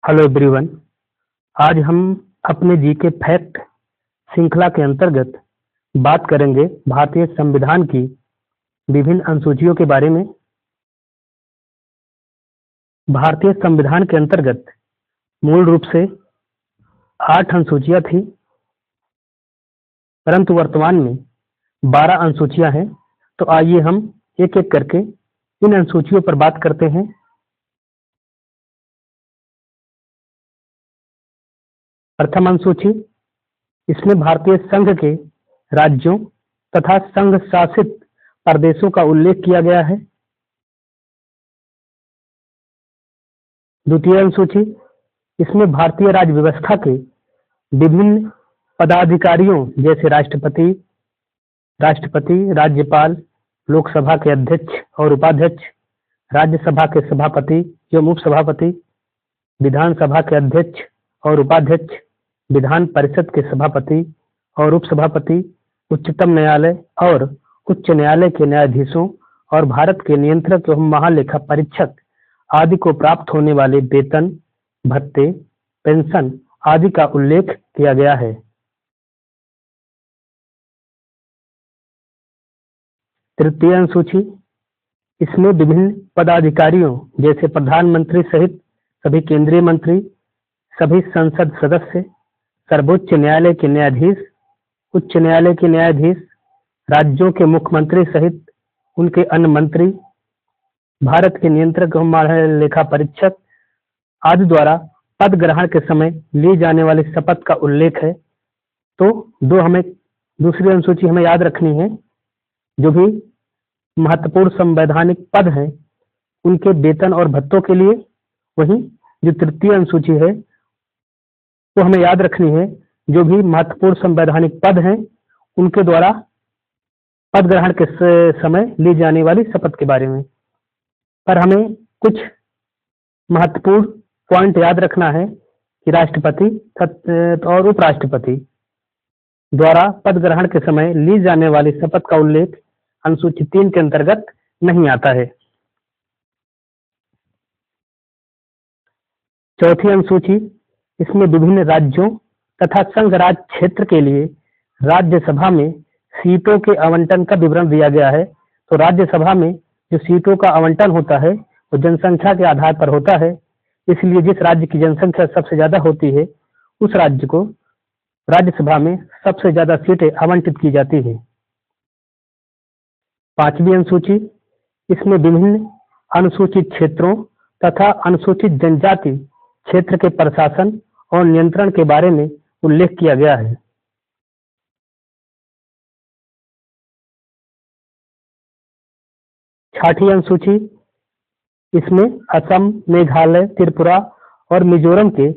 Hello everyone. आज हम अपने जीके फैक्ट श्रृंखला के अंतर्गत बात करेंगे भारतीय संविधान की विभिन्न अनुसूचियों के बारे में। भारतीय संविधान के अंतर्गत मूल रूप से 8 अनुसूचियां थी, परंतु वर्तमान में 12 अनुसूचियां हैं। तो आइए हम एक एक करके इन अनुसूचियों पर बात करते हैं। प्रथम अनुसूची, इसमें भारतीय संघ के राज्यों तथा संघ शासित प्रदेशों का उल्लेख किया गया है। द्वितीय अनुसूची, इसमें भारतीय राज्य व्यवस्था के विभिन्न पदाधिकारियों जैसे राष्ट्रपति, राज्यपाल, लोकसभा के अध्यक्ष और उपाध्यक्ष, राज्यसभा के सभापति एवं उपसभापति, विधानसभा के अध्यक्ष और उपाध्यक्ष, विधान परिषद के सभापति और उपसभापति, उच्चतम न्यायालय और उच्च न्यायालय के न्यायाधीशों और भारत के नियंत्रक एवं महालेखा परीक्षक आदि को प्राप्त होने वाले वेतन, भत्ते, पेंशन आदि का उल्लेख किया गया है। तृतीय अनुसूची, इसमें विभिन्न पदाधिकारियों जैसे प्रधानमंत्री सहित सभी केंद्रीय मंत्री, सभी संसद सदस्य, सर्वोच्च न्यायालय के न्यायाधीश, उच्च न्यायालय के न्यायाधीश, राज्यों के मुख्यमंत्री सहित उनके अन्य मंत्री, भारत के नियंत्रक एवं महालेखा परीक्षक आदि द्वारा पद ग्रहण के समय ली जाने वाली शपथ का उल्लेख है। तो दूसरी अनुसूची हमें याद रखनी है। जो भी महत्वपूर्ण संवैधानिक पद हैं उनके वेतन और भत्तों के लिए। वहीं जो तृतीय अनुसूची है वो हमें याद रखनी है, जो भी महत्वपूर्ण संवैधानिक पद हैं उनके द्वारा पद ग्रहण के समय ली जाने वाली शपथ के बारे में। पर हमें कुछ महत्वपूर्ण पॉइंट याद रखना है कि राष्ट्रपति और उपराष्ट्रपति द्वारा पद ग्रहण के समय ली जाने वाली शपथ का उल्लेख अनुसूची 3 के अंतर्गत नहीं आता है। चौथी अनुसूची, इसमें विभिन्न राज्यों तथा संघ राज्य क्षेत्र के लिए राज्यसभा में सीटों के आवंटन का विवरण दिया गया है। तो राज्यसभा में जो सीटों का आवंटन होता है वो जनसंख्या के आधार पर होता है। इसलिए जिस राज्य की जनसंख्या सबसे ज्यादा होती है उस राज्य को राज्यसभा में सबसे ज्यादा सीटें आवंटित की जाती हैं। पांचवी अनुसूची, इसमें विभिन्न अनुसूचित क्षेत्रों तथा अनुसूचित जनजाति क्षेत्र के प्रशासन और नियंत्रण के बारे में उल्लेख किया गया है। छठी अनुसूची, इसमें असम, मेघालय, त्रिपुरा और मिजोरम के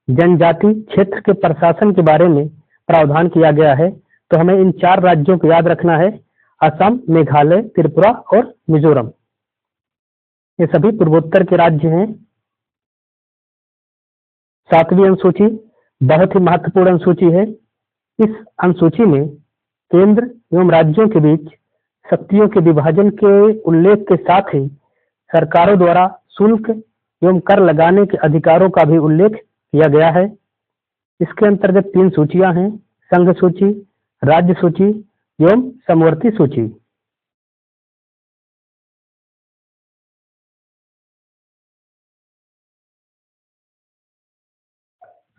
जनजाति क्षेत्र के प्रशासन के बारे में प्रावधान किया गया है। तो हमें इन 4 राज्यों को याद रखना है, असम, मेघालय, त्रिपुरा और मिजोरम। ये सभी पूर्वोत्तर के राज्य हैं। 7वीं अनुसूची बहुत ही महत्वपूर्ण अनुसूची है। इस अनुसूची में केंद्र एवं राज्यों के बीच शक्तियों के विभाजन के उल्लेख के साथ ही सरकारों द्वारा शुल्क एवं कर लगाने के अधिकारों का भी उल्लेख किया गया है। इसके अंतर्गत 3 सूचियां हैं, संघ सूची, राज्य सूची एवं समवर्ती सूची।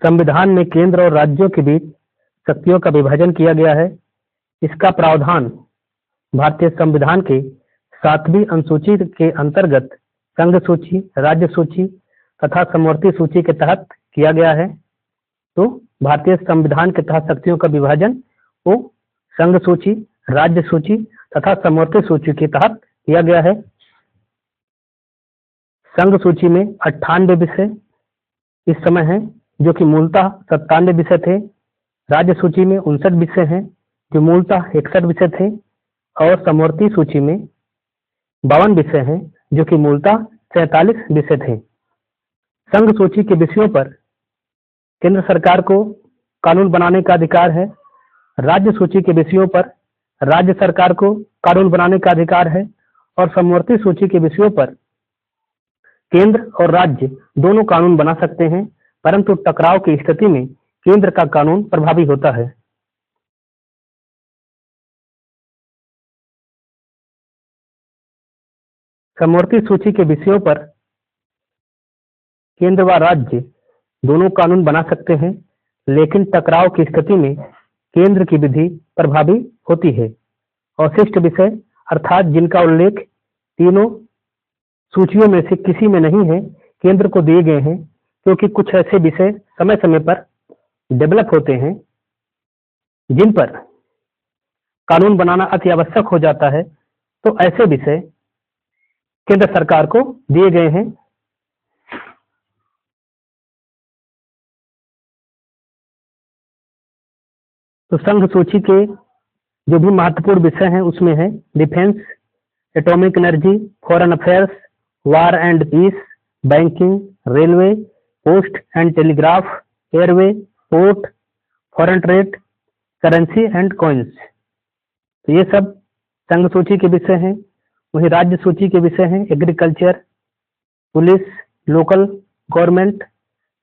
संविधान में केंद्र और राज्यों के बीच शक्तियों का विभाजन किया गया है। इसका प्रावधान भारतीय संविधान के 7वीं अनुसूची के अंतर्गत संघ सूची, राज्य सूची तथा समवर्ती सूची के तहत किया गया है। तो भारतीय संविधान के तहत शक्तियों का विभाजन वो संघ सूची, राज्य सूची तथा समवर्ती सूची के तहत किया गया है। संघ सूची में 98 विषय इस समय हैं, जो कि मूलतः 97 विषय थे। राज्य सूची में 59 विषय हैं, जो मूलतः 61 विषय थे। और समवर्ती सूची में 52 विषय हैं, जो कि मूलतः 47 विषय थे। संघ सूची के विषयों पर केंद्र सरकार को कानून बनाने का अधिकार है। राज्य सूची के विषयों पर राज्य सरकार को कानून बनाने का अधिकार है। और समवर्ती सूची के विषयों पर केंद्र और राज्य दोनों कानून बना सकते हैं, परंतु टकराव की स्थिति में केंद्र का कानून प्रभावी होता है। समवर्ती सूची के विषयों पर केंद्र व राज्य दोनों कानून बना सकते हैं, लेकिन टकराव की स्थिति में केंद्र की विधि प्रभावी होती है। अवशिष्ट विषय अर्थात जिनका उल्लेख तीनों सूचियों में से किसी में नहीं है, केंद्र को दिए गए हैं, क्योंकि कुछ ऐसे विषय समय समय पर डेवलप होते हैं जिन पर कानून बनाना अति आवश्यक हो जाता है, तो ऐसे विषय केंद्र सरकार को दिए गए हैं। तो संघ सूची के जो भी महत्वपूर्ण विषय हैं उसमें है defence, atomic energy, foreign affairs, war and peace, banking, railway, post and telegraph, airway, port, foreign trade, currency and coins. तो ये सब संघ सूची के विषय हैं। वही राज्य सूची के विषय हैं agriculture, police, local government,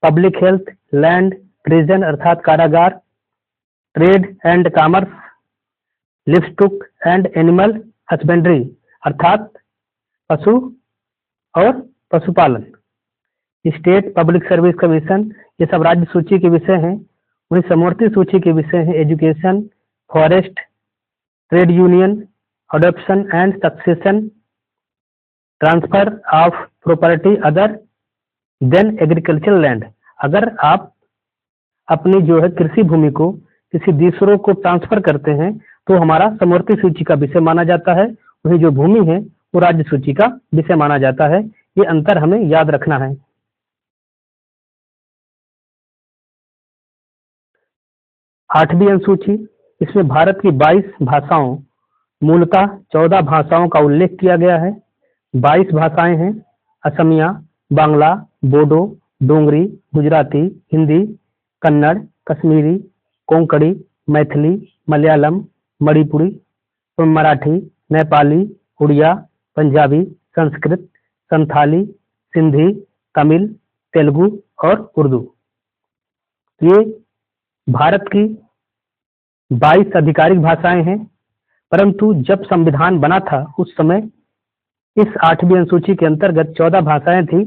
public health, land, prison अर्थात कारागार, trade and commerce, livestock and animal husbandry अर्थात पशु और पशुपालन, स्टेट पब्लिक सर्विस कमीशन, ये सब राज्य सूची के विषय हैं। वही समवर्ती सूची के विषय हैं education, forest, trade union, adoption and succession, transfer of property other than agricultural land. अगर आप अपनी जो है कृषि भूमि को किसी दूसरों को ट्रांसफर करते हैं तो हमारा समवर्ती सूची का विषय माना जाता है। वही जो भूमि है वो राज्य सूची का विषय माना जाता है। ये अंतर हमें याद रखना है। 8वीं अनुसूची, इसमें भारत की 22 भाषाओं, मूलतः 14 भाषाओं का उल्लेख किया गया है। 22 भाषाएं हैं असमिया, बांग्ला, बोडो, डोंगरी, गुजराती, हिंदी, कन्नड़, कश्मीरी, कोंकणी, मैथिली, मलयालम, मणिपुरी, मराठी, नेपाली, उड़िया, पंजाबी, संस्कृत, संथाली, सिंधी, तमिल, तेलुगु और उर्दू। ये भारत की 22 आधिकारिक भाषाएं हैं, परंतु जब संविधान बना था उस समय इस 8वीं अनुसूची के अंतर्गत 14 भाषाएं थी।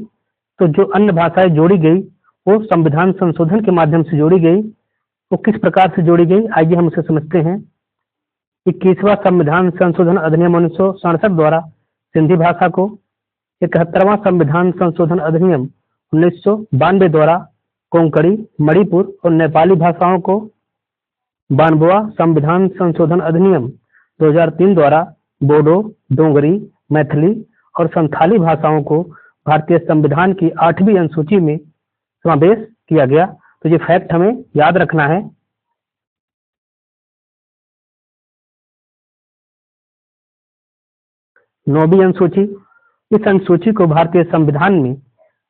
तो जो अन्य भाषाएं जोड़ी गई वो संविधान संशोधन के माध्यम से जोड़ी गई। वो किस प्रकार से जोड़ी गई, आइए हम उसे समझते हैं। 21वां संविधान संशोधन अधिनियम 1967 द्वारा सिंधी भाषा को, 71वां संविधान संशोधन अधिनियम 1992 द्वारा कोंकणी, मणिपुर और नेपाली भाषाओं को, 92वां संविधान संशोधन अधिनियम 2003 द्वारा बोडो, डोंगरी, मैथिली और संथाली भाषाओं को भारतीय संविधान की 8वीं अनुसूची में समावेश किया गया। तो ये फैक्ट हमें याद रखना है। नौवीं अनुसूची, इस अनुसूची को भारतीय संविधान में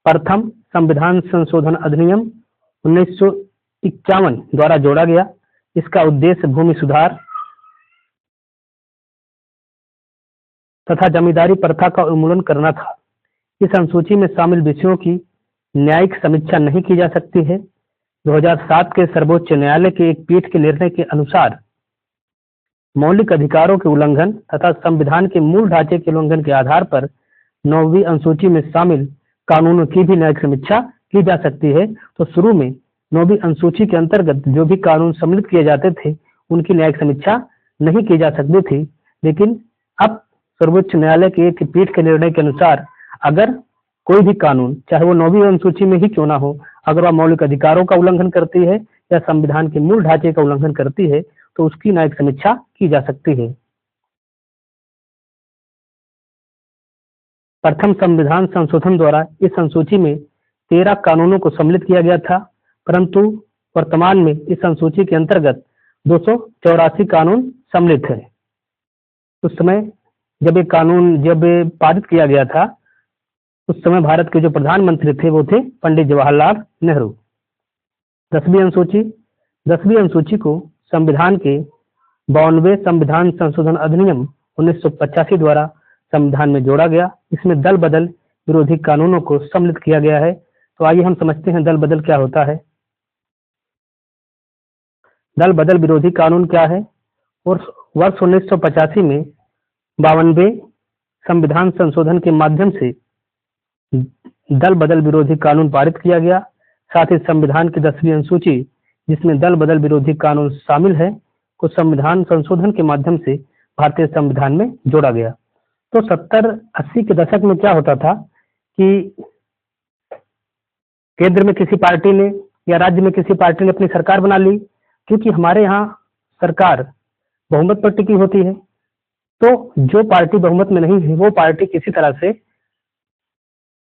प्रथम संविधान संशोधन अधिनियम 1951 द्वारा जोड़ा गया। इसका उद्देश्य भूमि सुधार तथा जमींदारी प्रथा का उन्मूलन करना था। इस अनुसूची में शामिल विषयों की न्यायिक समीक्षा नहीं की जा सकती है। 2007 के सर्वोच्च न्यायालय के एक पीठ के निर्णय के अनुसार मौलिक अधिकारों के उल्लंघन तथा संविधान के मूल ढांचे के उल्लंघन के आधार पर 9वीं अनुसूची में शामिल कानूनों की भी न्यायिक समीक्षा की जा सकती है। तो शुरू में 9वीं अनुसूची के अंतर्गत जो भी कानून सम्मिलित किए जाते थे उनकी न्यायिक समीक्षा नहीं की जा सकती थी, लेकिन अब सर्वोच्च न्यायालय के एक पीठ के निर्णय के अनुसार अगर कोई भी कानून, चाहे वो 9वीं अनुसूची में ही क्यों ना हो, अगर वह मौलिक अधिकारों का उल्लंघन करती है या संविधान के मूल ढांचे का उल्लंघन करती है तो उसकी न्यायिक समीक्षा की जा सकती है। प्रथम संविधान संशोधन द्वारा इस अनुसूची में 13 कानूनों को सम्मिलित किया गया था, परंतु वर्तमान में इस अनुसूची के अंतर्गत 284 कानून सम्मिलित है। उस समय जब पारित किया गया था उस समय भारत के जो प्रधानमंत्री थे वो थे पंडित जवाहरलाल नेहरू। 10वीं अनुसूची, 10वीं अनुसूची को संविधान के 52वें संविधान संशोधन अधिनियम 1985 द्वारा संविधान में जोड़ा गया। इसमें दल बदल विरोधी कानूनों को सम्मिलित किया गया है। तो आइए हम समझते हैं दल बदल क्या होता है। दल बदल विरोधी कानून क्या है? और वर्ष 1985 में 52वें संविधान संशोधन के माध्यम से दल बदल विरोधी कानून पारित किया गया। साथ ही संविधान की 10वीं अनुसूची जिसमें दल बदल विरोधी कानून शामिल है को संविधान संशोधन के माध्यम से भारतीय संविधान में जोड़ा गया। तो 70-80 के दशक में क्या होता था कि केंद्र में किसी पार्टी ने या राज्य में किसी पार्टी ने अपनी सरकार बना ली। क्योंकि हमारे यहाँ सरकार बहुमत पर टिकी होती है, तो जो पार्टी बहुमत में नहीं है वो पार्टी किसी तरह से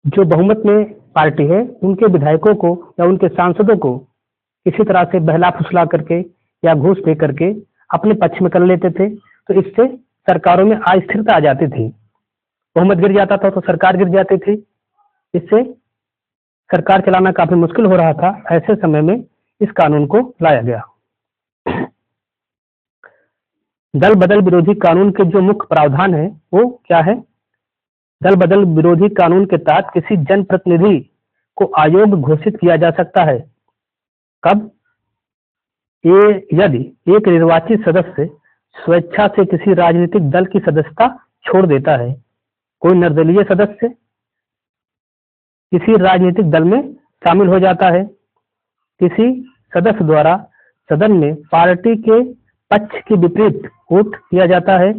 जो बहुमत में पार्टी है उनके विधायकों को या उनके सांसदों को किसी तरह से बहला फुसला करके या घूस दे करके अपने पक्ष में कर लेते थे। तो इससे सरकारों में अस्थिरता आ जाती थी, बहुमत गिर जाता था तो सरकार गिर जाती थी, इससे सरकार चलाना काफी मुश्किल हो रहा था। ऐसे समय में इस कानून को लाया गया। दल बदल विरोधी कानून के जो मुख्य प्रावधान है वो क्या है? दल बदल विरोधी कानून के तहत किसी जनप्रतिनिधि को आयोग घोषित किया जा सकता है। कब? यदि एक निर्वाचित सदस्य स्वेच्छा से किसी राजनीतिक दल की सदस्यता छोड़ देता है। कोई निर्दलीय सदस्य किसी राजनीतिक दल में शामिल हो जाता है। किसी सदस्य द्वारा सदन में पार्टी के पक्ष के विपरीत वोट किया जाता है।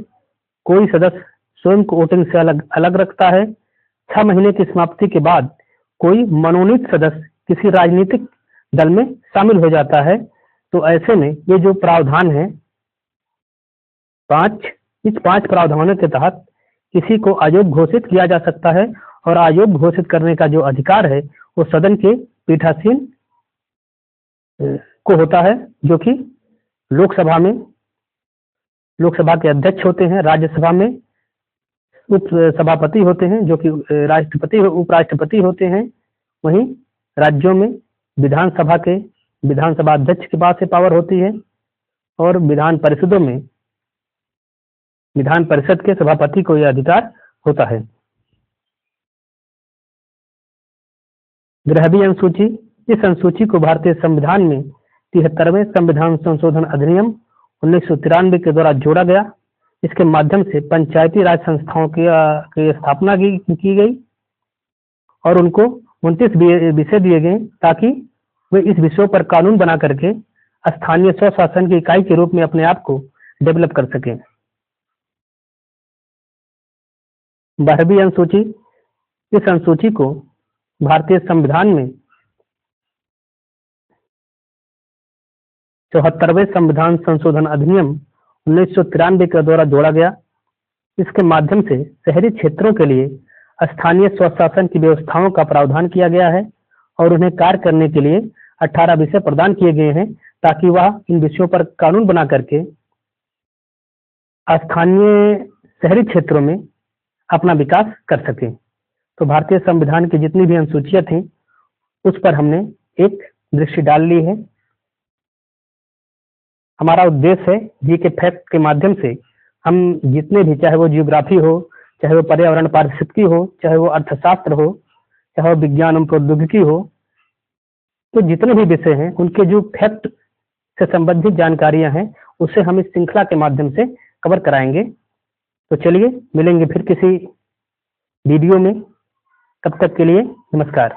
कोई सदस्य स्वयं को वोटिंग से अलग रखता है। 6 महीने की समाप्ति के बाद कोई मनोनीत सदस्य किसी राजनीतिक दल में शामिल हो जाता है। तो ऐसे में ये जो प्रावधान है इस 5 प्रावधानों के तहत किसी को आयोग घोषित किया जा सकता है। और आयोग घोषित करने का जो अधिकार है वो सदन के पीठासीन को होता है, जो कि लोकसभा के अध्यक्ष होते हैं। राज्यसभा में उप सभापति होते हैं जो कि राष्ट्रपति उपराष्ट्रपति होते हैं। वहीं राज्यों में विधानसभा अध्यक्ष के पास से पावर होती है। और विधान परिषदों में विधान परिषद के सभापति को यह अधिकार होता है। 11वीं अनुसूची, इस अनुसूची को भारतीय संविधान में 73वें संविधान संशोधन अधिनियम 1993 के द्वारा जोड़ा गया। इसके माध्यम से पंचायती राज संस्थाओं की स्थापना की गई और उनको 29 विषय दिए गए ताकि वे इस विषयों पर कानून बना करके स्थानीय स्वशासन की इकाई के रूप में अपने आप को डेवलप कर सकें। 12वीं अनुसूची, इस अनुसूची को भारतीय संविधान में 74वें संविधान संशोधन अधिनियम 1993 के द्वारा जोड़ा गया। इसके माध्यम से शहरी क्षेत्रों के लिए स्थानीय स्वशासन की व्यवस्थाओं का प्रावधान किया गया है और उन्हें कार्य करने के लिए 18 विषय प्रदान किए गए हैं ताकि वह इन विषयों पर कानून बना करके स्थानीय शहरी क्षेत्रों में अपना विकास कर सके। तो भारतीय संविधान की जितनी भी अनुसूचियां थी उस पर हमने एक दृष्टि डाल ली है। हमारा उद्देश्य है जीके फैक्ट के माध्यम से हम जितने भी, चाहे वो जियोग्राफी हो, चाहे वो पर्यावरण पारिस्थितिकी हो, चाहे वो अर्थशास्त्र हो, चाहे वो विज्ञान एवं प्रौद्योगिकी हो, तो जितने भी विषय हैं उनके जो फैक्ट से संबंधित जानकारियां हैं उसे हम इस श्रृंखला के माध्यम से कवर कराएंगे। तो चलिए मिलेंगे फिर किसी वीडियो में, तब तक के लिए नमस्कार।